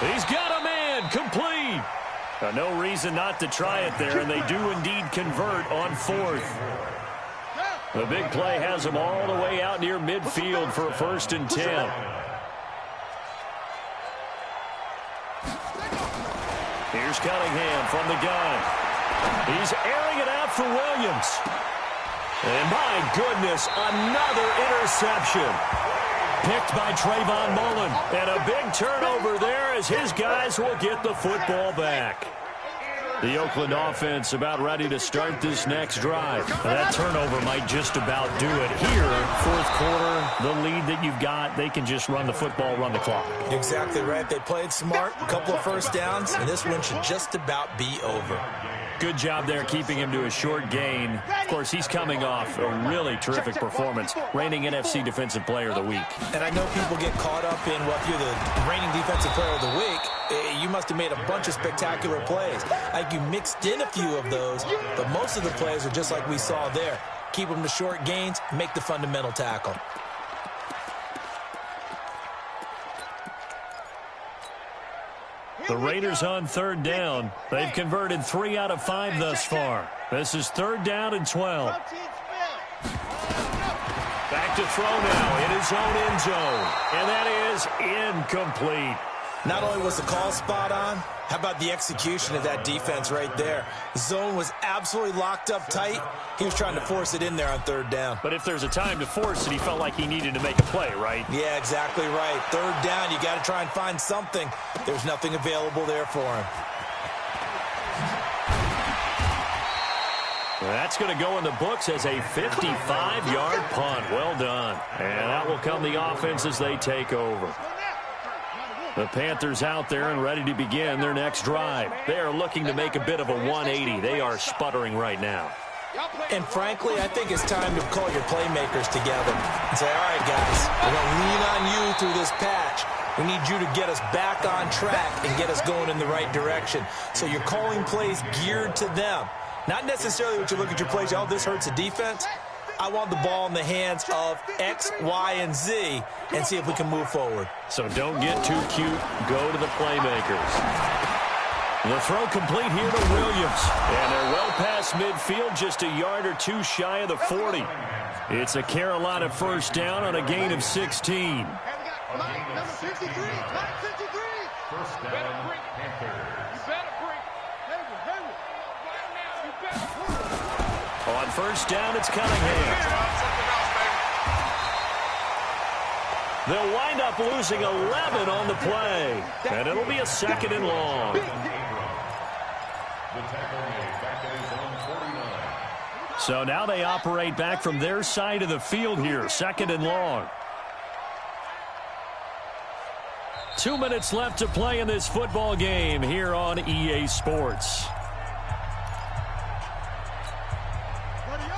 He's got a man, complete. No reason not to try it there, and they do indeed convert on 4th. The big play has them all the way out near midfield for a 1st and 10. Here's Cunningham from the gun. He's airing it out for Williams. And my goodness, another interception. Picked by Trayvon Mullen. And a big turnover there as his guys will get the football back. The Oakland offense about ready to start this next drive. That turnover might just about do it here. 4th quarter, the lead that you've got, they can just run the football, run the clock. Exactly right. They played smart, a couple of first downs, and this one should just about be over. Good job there keeping him to a short gain. Of course, he's coming off a really terrific performance, reigning NFC Defensive Player of the Week. And I know people get caught up in, well, if you're the reigning Defensive Player of the Week, you must have made a bunch of spectacular plays. Like you mixed in a few of those, but most of the plays are just like we saw there. Keep them to short gains, make the fundamental tackle. The Raiders on 3rd down. They've converted 3 out of 5 thus far. This is 3rd down and 12. Back to throw now in his own end zone. And that is incomplete. Not only was the call spot on, how about the execution of that defense right there? The zone was absolutely locked up tight. He was trying to force it in there on 3rd down. But if there's a time to force it, he felt like he needed to make a play, right? Yeah, exactly right. 3rd down, you got to try and find something. There's nothing available there for him. That's going to go in the books as a 55-yard punt. Well done. And that will come the offense as they take over. The Panthers out there and ready to begin their next drive. They are looking to make a bit of a 180. They are sputtering right now. And frankly, I think it's time to call your playmakers together and say, all right, guys, we're going to lean on you through this patch. We need you to get us back on track and get us going in the right direction. So you're calling plays geared to them. Not necessarily what you look at your plays, oh, this hurts the defense. I want the ball in the hands of X, Y, and Z and see if we can move forward. So don't get too cute. Go to the playmakers. The throw complete here to Williams. And they're well past midfield, just a yard or two shy of the 40. It's a Carolina 1st down on a gain of 16. Number 53, top 53. 1st down, Panthers. On 1st down, it's Cunningham. They'll wind up losing 11 on the play. And it'll be a 2nd and long. The tackle made back at his own 49. So now they operate back from their side of the field here, 2nd and long. 2 minutes left to play in this football game here on EA Sports.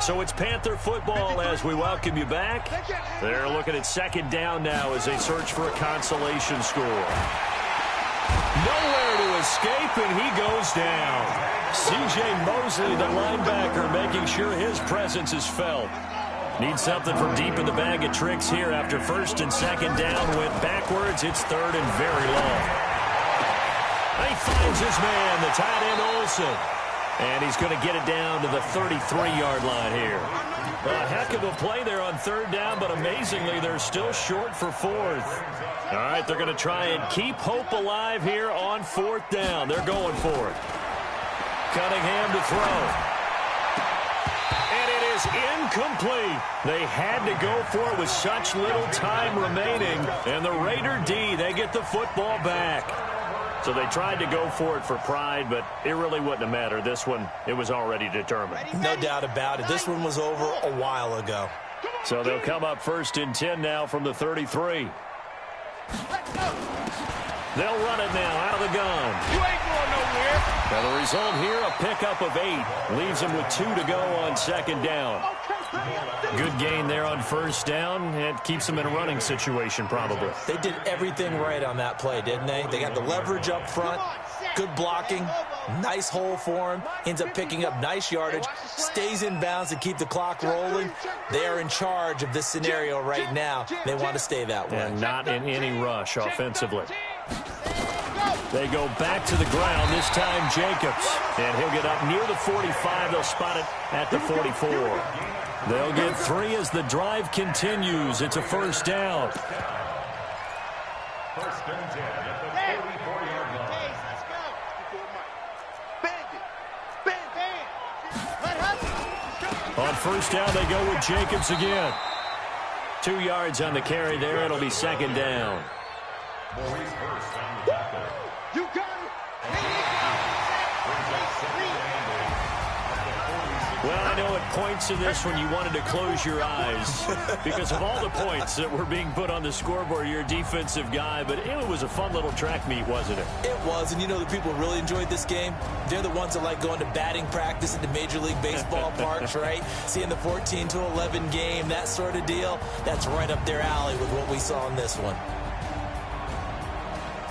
So it's Panther football as we welcome you back. They're looking at 2nd down now as they search for a consolation score. Nowhere to escape, and he goes down. C.J. Mosley, the linebacker, making sure his presence is felt. Needs something from deep in the bag of tricks here after 1st and 2nd down. Went backwards. It's 3rd and very long. He finds his man, the tight end Olsen. And he's going to get it down to the 33-yard line here. A heck of a play there on 3rd down, but amazingly, they're still short for 4th. All right, they're going to try and keep hope alive here on 4th down. They're going for it. Cunningham to throw. And it is incomplete. They had to go for it with such little time remaining. And the Raider D, they get the football back. So they tried to go for it for pride, but it really wouldn't have mattered. This one, it was already determined. No doubt about it. This one was over a while ago. So they'll come up 1st and 10 now from the 33. They'll run it now out of the gun. You ain't going nowhere. And the result here, a pickup of 8. Leaves them with 2 to go on 2nd down. Good gain there on 1st down. It keeps them in a running situation probably. They did everything right on that play, didn't they? They got the leverage up front, good blocking, nice hole for him, ends up picking up nice yardage, stays in bounds to keep the clock rolling. They are in charge of this scenario right now. They want to stay that way. And not in any rush offensively. They go back to the ground, this time Jacobs. And he'll get up near the 45. They'll spot it at the 44. They'll get 3 as the drive continues. It's a 1st down. 1st and 10 at the 44-yard line. On 1st down, they go with Jacobs again. 2 yards on the carry there. It'll be 2nd down. Maurice Hurst on the tackle. You got it. Well, I know at points in this one you wanted to close your eyes because of all the points that were being put on the scoreboard. You're a defensive guy, but it was a fun little track meet, wasn't it? It was, and you know the people who really enjoyed this game? They're the ones that like going to batting practice at the Major League Baseball parks, right? Seeing the 14-11 game, that sort of deal, that's right up their alley with what we saw in this one.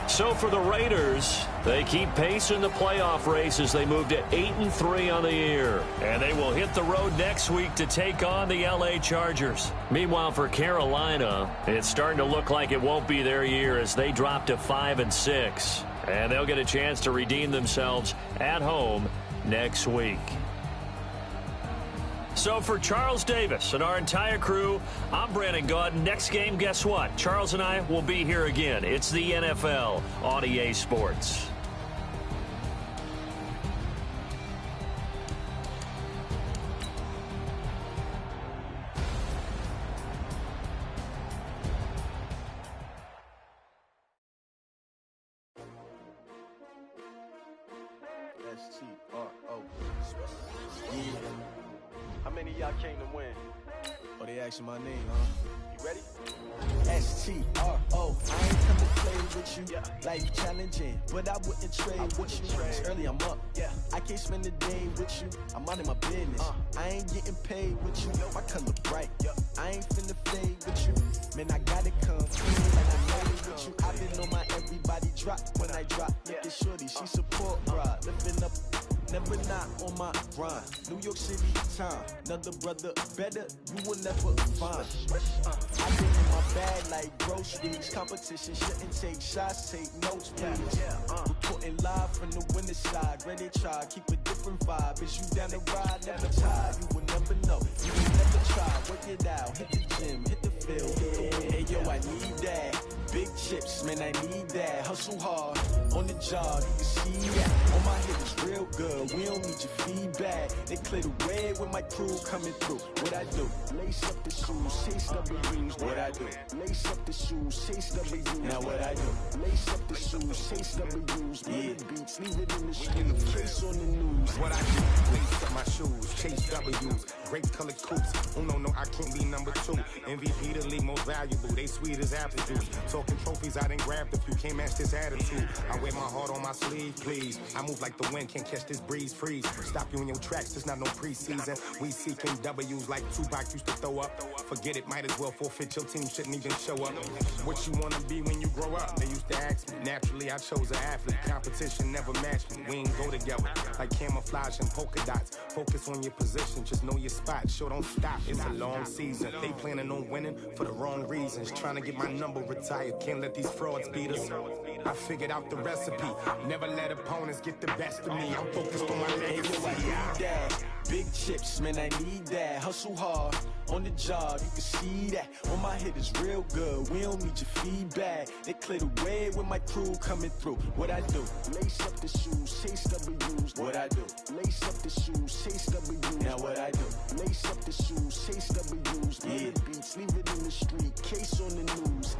So for the Raiders, they keep pace in the playoff race as they move to 8-3 on the year. And they will hit the road next week to take on the L.A. Chargers. Meanwhile, for Carolina, it's starting to look like it won't be their year as they drop to 5-6. And they'll get a chance to redeem themselves at home next week. So for Charles Davis and our entire crew, I'm Brandon Gaudin. Next game, guess what? Charles and I will be here again. It's the NFL on EA Sports. S-T-R-O. Yeah. How many of y'all came to win? Oh, they asking my name, huh? You ready? S-T-R-O. I ain't come to play with you. Life challenging, but I wouldn't trade with you. It's early, I'm up. I can't spend the day with you. I'm out of my business. I ain't getting paid with you. My color bright. I ain't finna fade with you. Man, I gotta come clean like I made it with you. I've been on my everybody drop when I drop. Look at shorty, she support ride. Lifting up. Never not on my grind. New York City time. Another brother better, you will never find. I've been in my bag like groceries. Competition shouldn't take shots, take notes, please. Reporting live from the winner's side. Ready to try, keep a different vibe. Is you down the ride, never tired. You will never know, you will never try. Work it out, hit the gym, hit the field. Hey yo, I need that. Big chips, man, I need that. Hustle hard. on the job, you can see that. On my hip is real good, we don't need your feedback. They clear the way with my crew coming through. What I do? Lace up the shoes, chase W's. What I do? Lace up the shoes, chase W's. Now what I do? Lace up the shoes, chase W's. Bring the beats, leave it in the street, case on the news. What I do? Lace up my shoes, chase W's. Great colored coops. Oh no, I can't be number 2. MVP the league most valuable. They sweet as apple juice. Talking trophies, I done grabbed a few. Can't match this attitude. I wear my heart on my sleeve, please. I move like the wind, can't catch this breeze. Freeze. Stop you in your tracks. There's not no preseason. We seeking W's like Tupac used to throw up. Forget it, might as well forfeit. Your team shouldn't even show up. What you wanna be when you grow up? They used to ask me. Naturally, I chose an athlete. Competition never matched me. We ain't go together like camouflage and polka dots. Focus on your position, just know your spot. Sure, don't stop. It's a long season. They planning on winning for the wrong reasons. Trying to get my number retired. Can't let these frauds beat us. I figured out the recipe. Never let opponents get the best of me. I'm focused on my legacy. I need that. Big chips, man, I need that. Hustle hard on the job, you can see that. On my hit is real good, we don't need your feedback. They clear the way with my crew coming through. What I do? Lace up the shoes, chase W's. What I do? Lace up the shoes, chase W's. Now what I do? Lace up the shoes, chase W's. Bring the beats, leave it in the street, case on the news.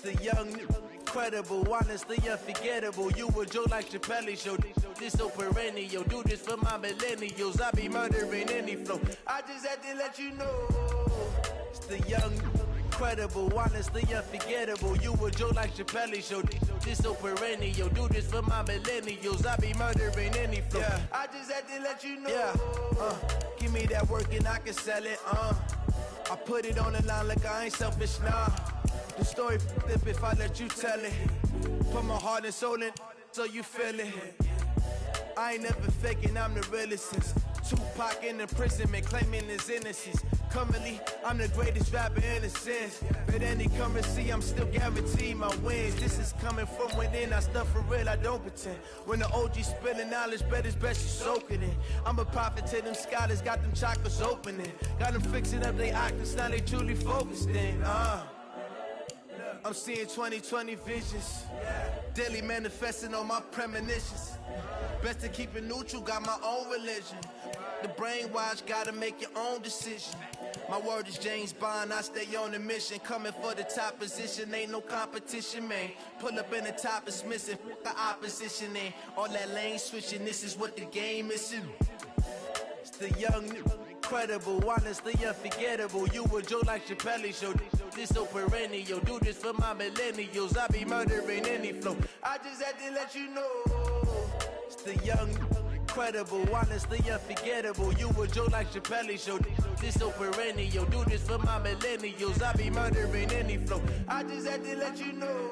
The young, incredible, honestly unforgettable. You a Joe like Chappelle show. This so perennial. Do this for my millennials. I be murdering any flow. I just had to let you know. It's the young, incredible, honestly unforgettable. You a Joe like Chappelle show. This so perennial. Do this for my millennials. I be murdering any flow. Yeah. I just had to let you know. Yeah. Give me that work and I can sell it. I put it on the line like I ain't selfish, nah. The story flip if I let you tell it. Put my heart and soul in so you feel it. I ain't never faking, I'm the realest since Tupac in imprisonment, claiming his innocence. Currently, I'm the greatest rapper in a sense. But any currency, I'm still guaranteed my wins. This is coming from within, I stuff for real, I don't pretend. When the OG spilling knowledge, bet it's best you soak it in. I'm a prophet to them scholars, got them chakras opening. Got them fixing up they octaves, now they truly focused in. I'm seeing 2020 visions. Daily manifesting on my premonitions. Best to keep it neutral, got my own religion. The brainwash, gotta make your own decision. My word is James Bond, I stay on a mission. Coming for the top position, ain't no competition, man. Pull up in the top is missing, the opposition ain't. All that lane switching, this is what the game is. It's the young, incredible, honestly unforgettable. You a Joe like Chappelle show. This so perennial. Do this for my millennials. I be murdering any flow. I just had to let you know. It's the young, incredible, honestly unforgettable. You a Joe like Chappelle show. This so perennial. Do this for my millennials. I be murdering any flow. I just had to let you know.